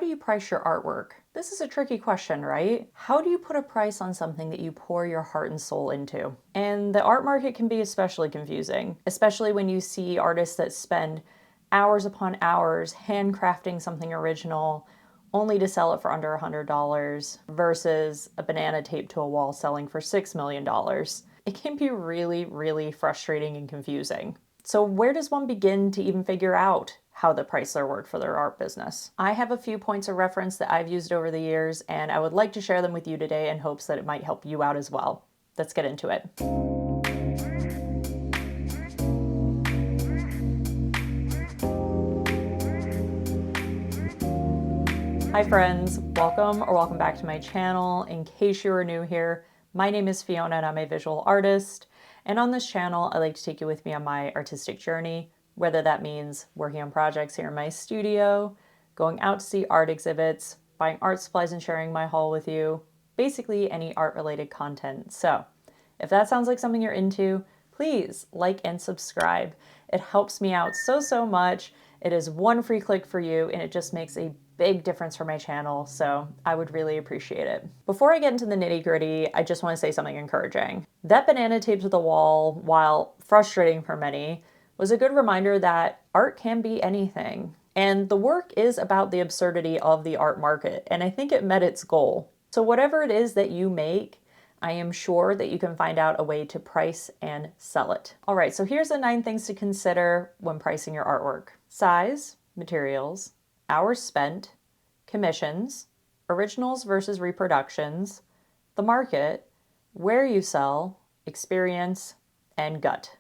you price your artwork? This is a tricky question, right? How do you put a price on something that you pour your heart and soul into? And the art market can be especially confusing, especially when you see artists that spend hours upon hours handcrafting something original only to sell it for under $100 versus a banana taped to a wall selling for $6 million. It can be really, really frustrating and confusing. So where does one begin to even figure out how to price their work for their art business? I have a few points of reference that I've used over the years, and I would like to share them with you today in hopes that it might help you out as well. Let's get into it. Hi friends, welcome back to my channel. In case you are new here, my name is Fiona and I'm a visual artist. And on this channel, I like to take you with me on my artistic journey, whether that means working on projects here in my studio, going out to see art exhibits, buying art supplies and sharing my haul with you, basically any art related content. So if that sounds like something you're into, please like and subscribe. It helps me out so much. It is one free click for you and it just makes a big difference for my channel, so I would really appreciate it. Before I get into the nitty-gritty, I just want to say something encouraging. That banana taped to the wall, while frustrating for many, was a good reminder that art can be anything. And the work is about the absurdity of the art market, and I think it met its goal. So whatever it is that you make, I am sure that you can find out a way to price and sell it. All right, so here's the 9 things to consider when pricing your artwork. Size, materials, hours spent, commissions, originals versus reproductions, the market, where you sell, experience, and gut.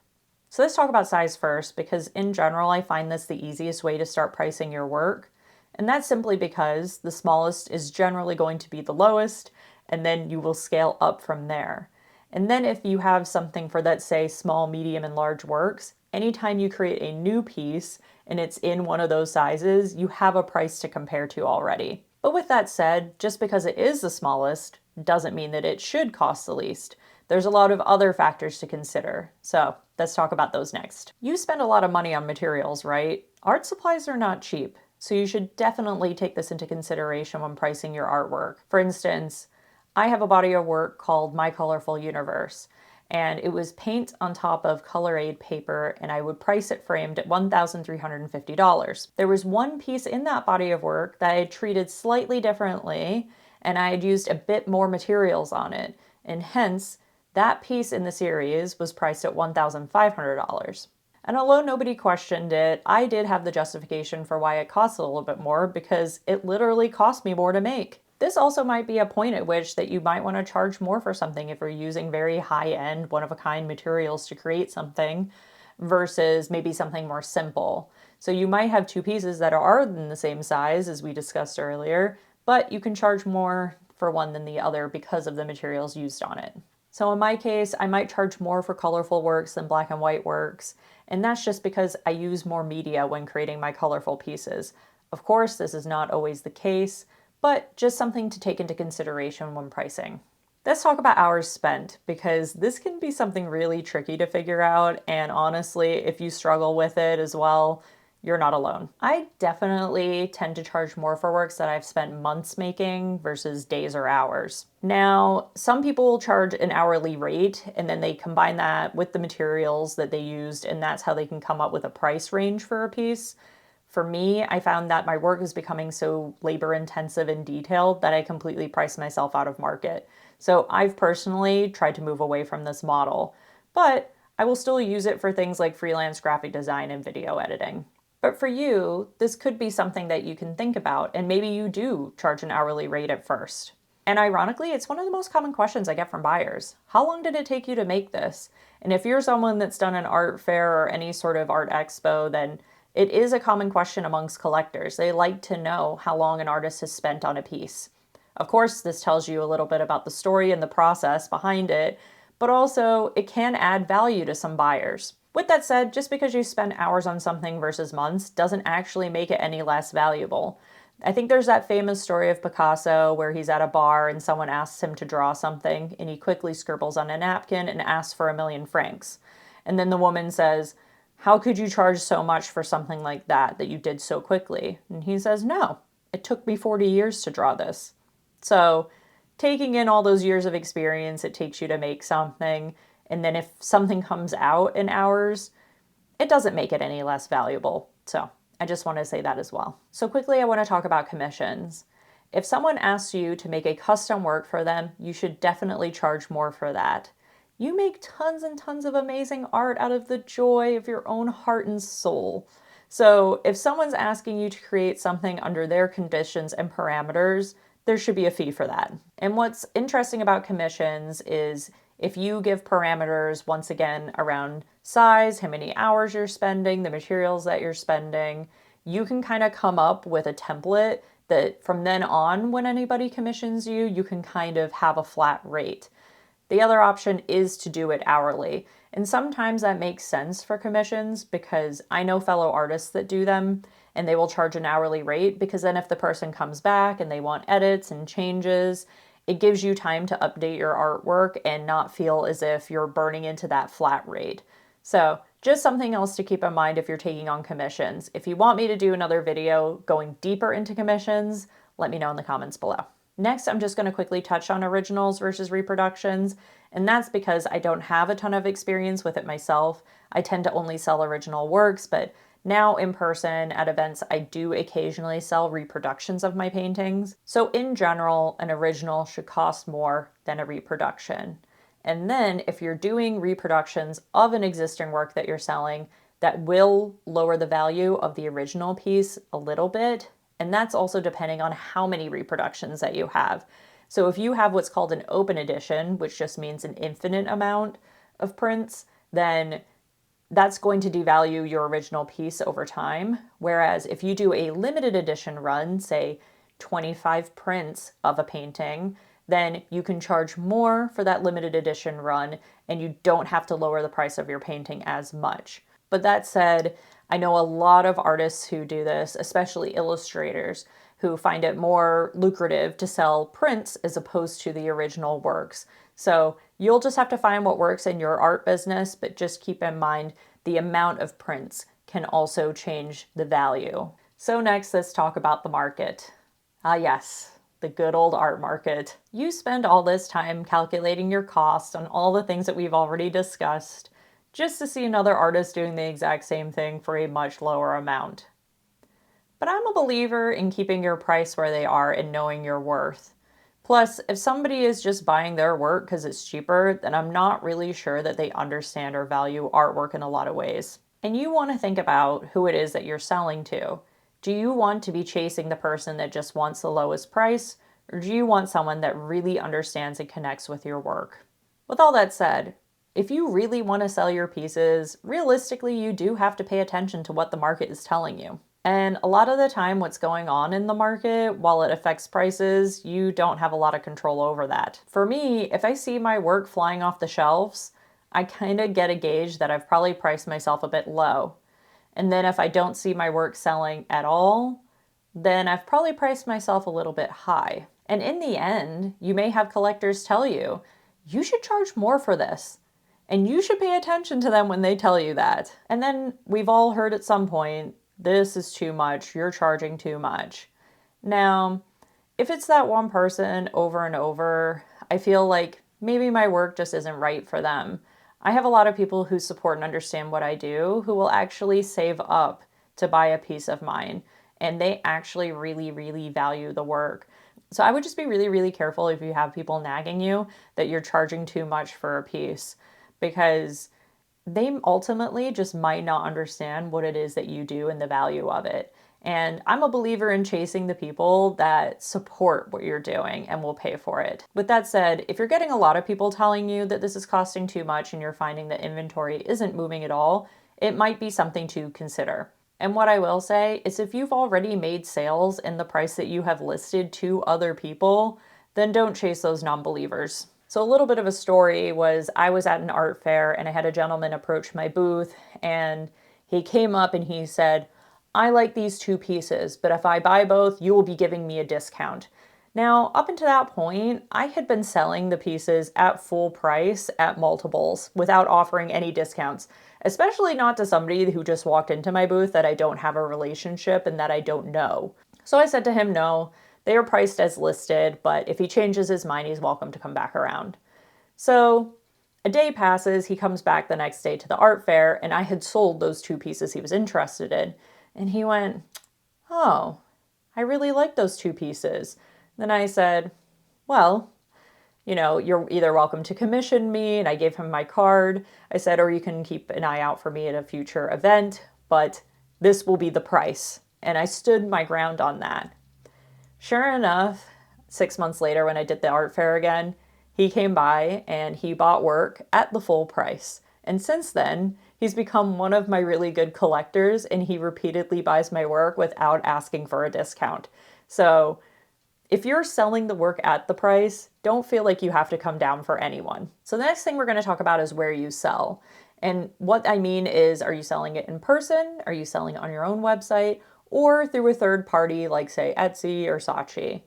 So let's talk about size first, because in general, I find this the easiest way to start pricing your work. And that's simply because the smallest is generally going to be the lowest, and then you will scale up from there. And then if you have something for, let's say, small, medium, and large works, anytime you create a new piece and it's in one of those sizes, you have a price to compare to already. But with that said, just because it is the smallest doesn't mean that it should cost the least. There's a lot of other factors to consider. So let's talk about those next. You spend a lot of money on materials, right? Art supplies are not cheap, so you should definitely take this into consideration when pricing your artwork. For instance, I have a body of work called My Colorful Universe, and it was paint on top of Color Aid paper, and I would price it framed at $1,350. There was one piece in that body of work that I had treated slightly differently, and I had used a bit more materials on it, and hence, that piece in the series was priced at $1,500. And although nobody questioned it, I did have the justification for why it costs a little bit more, because it literally cost me more to make. This also might be a point at which that you might want to charge more for something if you're using very high-end, one-of-a-kind materials to create something versus maybe something more simple. So you might have two pieces that are in the same size as we discussed earlier, but you can charge more for one than the other because of the materials used on it. So in my case, I might charge more for colorful works than black and white works, and that's just because I use more media when creating my colorful pieces. Of course, this is not always the case, but just something to take into consideration when pricing. Let's talk about hours spent, because this can be something really tricky to figure out, and honestly, if you struggle with it as well, you're not alone. I definitely tend to charge more for works that I've spent months making versus days or hours. Now, some people charge an hourly rate and then they combine that with the materials that they used, and that's how they can come up with a price range for a piece. For me, I found that my work is becoming so labor intensive and detailed that I completely price myself out of market. So I've personally tried to move away from this model, but I will still use it for things like freelance graphic design and video editing. But for you, this could be something that you can think about, and maybe you do charge an hourly rate at first. And ironically, it's one of the most common questions I get from buyers. How long did it take you to make this? And if you're someone that's done an art fair or any sort of art expo, then it is a common question amongst collectors. They like to know how long an artist has spent on a piece. Of course, this tells you a little bit about the story and the process behind it, but also it can add value to some buyers. With that said, just because you spend hours on something versus months doesn't actually make it any less valuable. I think there's that famous story of Picasso where he's at a bar and someone asks him to draw something, and he quickly scribbles on a napkin and asks for 1,000,000 francs. And then the woman says, "How could you charge so much for something like that you did so quickly?" And he says, "No, It took me 40 years to draw this. So taking in all those years of experience it takes you to make something, and then if something comes out in hours, it doesn't make it any less valuable. So I just want to say that as well. So quickly, I want to talk about commissions. If someone asks you to make a custom work for them, you should definitely charge more for that. You make tons and tons of amazing art out of the joy of your own heart and soul. So if someone's asking you to create something under their conditions and parameters, there should be a fee for that. And what's interesting about commissions is if you give parameters, once again, around size, how many hours you're spending, the materials that you're spending, you can kind of come up with a template that from then on, when anybody commissions you, you can kind of have a flat rate. The other option is to do it hourly. And sometimes that makes sense for commissions because I know fellow artists that do them and they will charge an hourly rate because then if the person comes back and they want edits and changes, it gives you time to update your artwork and not feel as if you're burning into that flat rate. So just something else to keep in mind if you're taking on commissions. If you want me to do another video going deeper into commissions, let me know in the comments below. Next, I'm just going to quickly touch on originals versus reproductions, and that's because I don't have a ton of experience with it myself. I tend to only sell original works, but now in person at events, I do occasionally sell reproductions of my paintings. So in general, an original should cost more than a reproduction. And then if you're doing reproductions of an existing work that you're selling, that will lower the value of the original piece a little bit. And that's also depending on how many reproductions that you have. So if you have what's called an open edition, which just means an infinite amount of prints, then that's going to devalue your original piece over time. Whereas if you do a limited edition run, say 25 prints of a painting, then you can charge more for that limited edition run and you don't have to lower the price of your painting as much. But that said, I know a lot of artists who do this, especially illustrators, who find it more lucrative to sell prints as opposed to the original works. So you'll just have to find what works in your art business, but just keep in mind the amount of prints can also change the value. So next, let's talk about the market. Ah yes, the good old art market. You spend all this time calculating your costs on all the things that we've already discussed, just to see another artist doing the exact same thing for a much lower amount. But I'm a believer in keeping your price where they are and knowing your worth. Plus, if somebody is just buying their work because it's cheaper, then I'm not really sure that they understand or value artwork in a lot of ways. And you want to think about who it is that you're selling to. Do you want to be chasing the person that just wants the lowest price, or do you want someone that really understands and connects with your work? With all that said, if you really want to sell your pieces, realistically, you do have to pay attention to what the market is telling you. And a lot of the time what's going on in the market, while it affects prices, you don't have a lot of control over that. For me, if I see my work flying off the shelves, I kind of get a gauge that I've probably priced myself a bit low. And then if I don't see my work selling at all, then I've probably priced myself a little bit high. And in the end, you may have collectors tell you, you should charge more for this. And you should pay attention to them when they tell you that. And then we've all heard at some point, this is too much, you're charging too much. Now, if it's that one person over and over, I feel like maybe my work just isn't right for them. I have a lot of people who support and understand what I do who will actually save up to buy a piece of mine. And they actually really, really value the work. So I would just be really, really careful if you have people nagging you that you're charging too much for a piece, because they ultimately just might not understand what it is that you do and the value of it. And I'm a believer in chasing the people that support what you're doing and will pay for it. With that said, if you're getting a lot of people telling you that this is costing too much and you're finding that inventory isn't moving at all, it might be something to consider. And what I will say is if you've already made sales in the price that you have listed to other people, then don't chase those non-believers. So a little bit of a story was I was at an art fair and I had a gentleman approach my booth and he came up and he said, I like these two pieces, but if I buy both, you will be giving me a discount. Now, up until that point, I had been selling the pieces at full price at multiples without offering any discounts, especially not to somebody who just walked into my booth that I don't have a relationship and that I don't know. So I said to him, no, they are priced as listed, but if he changes his mind, he's welcome to come back around. So a day passes, he comes back the next day to the art fair, and I had sold those 2 pieces he was interested in. And he went, oh, I really like those 2 pieces. Then I said, well, you're either welcome to commission me, and I gave him my card. I said, or you can keep an eye out for me at a future event, but this will be the price. And I stood my ground on that. Sure enough, 6 months later when I did the art fair again, he came by and he bought work at the full price. And since then, he's become one of my really good collectors, and he repeatedly buys my work without asking for a discount. So if you're selling the work at the price, don't feel like you have to come down for anyone. So the next thing we're going to talk about is where you sell. And what I mean is, are you selling it in person? Are you selling it on your own website? Or through a third party like, say, Etsy or Saatchi?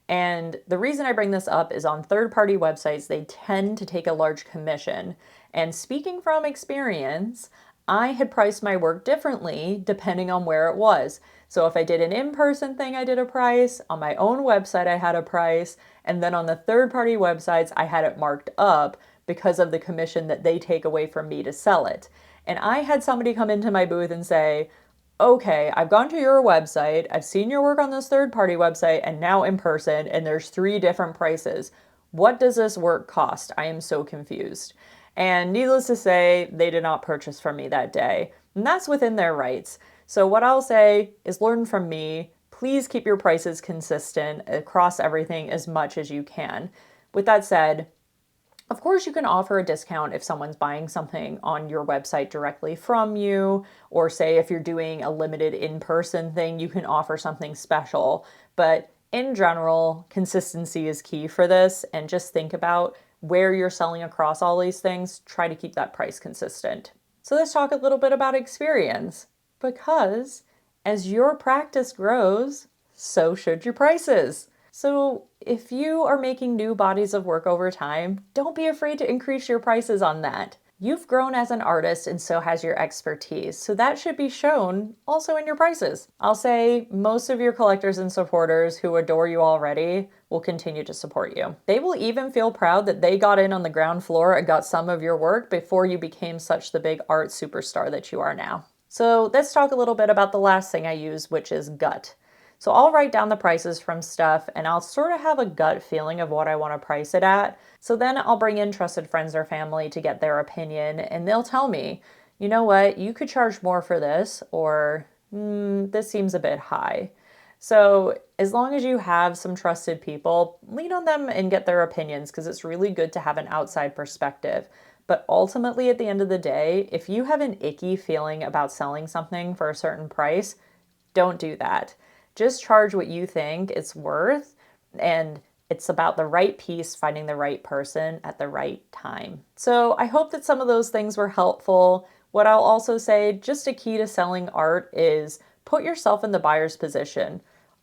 And the reason I bring this up is on third-party websites, they tend to take a large commission. And speaking from experience, I had priced my work differently depending on where it was. So if I did an in-person thing, I did a price. On my own website, I had a price. And then on the third-party websites, I had it marked up because of the commission that they take away from me to sell it. And I had somebody come into my booth and say, okay, I've gone to your website, I've seen your work on this third-party website, and now in person, and there's 3 different prices. What does this work cost? I am so confused. And needless to say, they did not purchase from me that day. And that's within their rights. So what I'll say is learn from me. Please keep your prices consistent across everything as much as you can. With that said, of course, you can offer a discount if someone's buying something on your website directly from you, or say if you're doing a limited in-person thing, you can offer something special. But in general, consistency is key for this, and just think about where you're selling across all these things. Try to keep that price consistent. So let's talk a little bit about experience, because as your practice grows, so should your prices. So if you are making new bodies of work over time, don't be afraid to increase your prices on that. You've grown as an artist, and so has your expertise, so that should be shown also in your prices. I'll say most of your collectors and supporters who adore you already will continue to support you. They will even feel proud that they got in on the ground floor and got some of your work before you became such the big art superstar that you are now. So let's talk a little bit about the last thing I use, which is gut. So I'll write down the prices from stuff, and I'll sort of have a gut feeling of what I want to price it at. So then I'll bring in trusted friends or family to get their opinion, and they'll tell me, you know what, you could charge more for this, or this seems a bit high. So as long as you have some trusted people, lean on them and get their opinions, because it's really good to have an outside perspective. But ultimately, at the end of the day, if you have an icky feeling about selling something for a certain price, don't do that. Just charge what you think it's worth, and it's about the right piece, finding the right person at the right time. So I hope that some of those things were helpful. What I'll also say, just a key to selling art is put yourself in the buyer's position.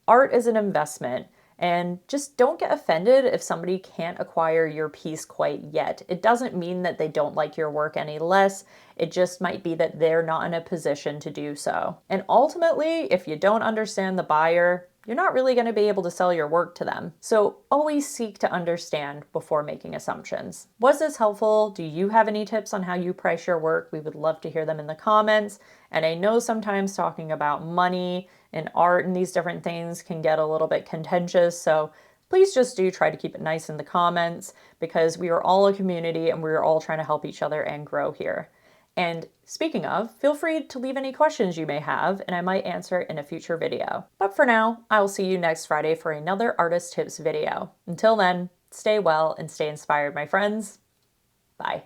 Art is an investment, and just don't get offended if somebody can't acquire your piece quite yet. It doesn't mean that they don't like your work any less. It just might be that they're not in a position to do so. And ultimately, if you don't understand the buyer, you're not really going to be able to sell your work to them. So always seek to understand before making assumptions. Was this helpful? Do you have any tips on how you price your work? We would love to hear them in the comments. And I know sometimes talking about money and art and these different things can get a little bit contentious. So please just do try to keep it nice in the comments, because we are all a community and we're all trying to help each other and grow here. And speaking of, feel free to leave any questions you may have, and I might answer it in a future video. But for now, I will see you next Friday for another Artist Tips video. Until then, stay well and stay inspired, my friends. Bye.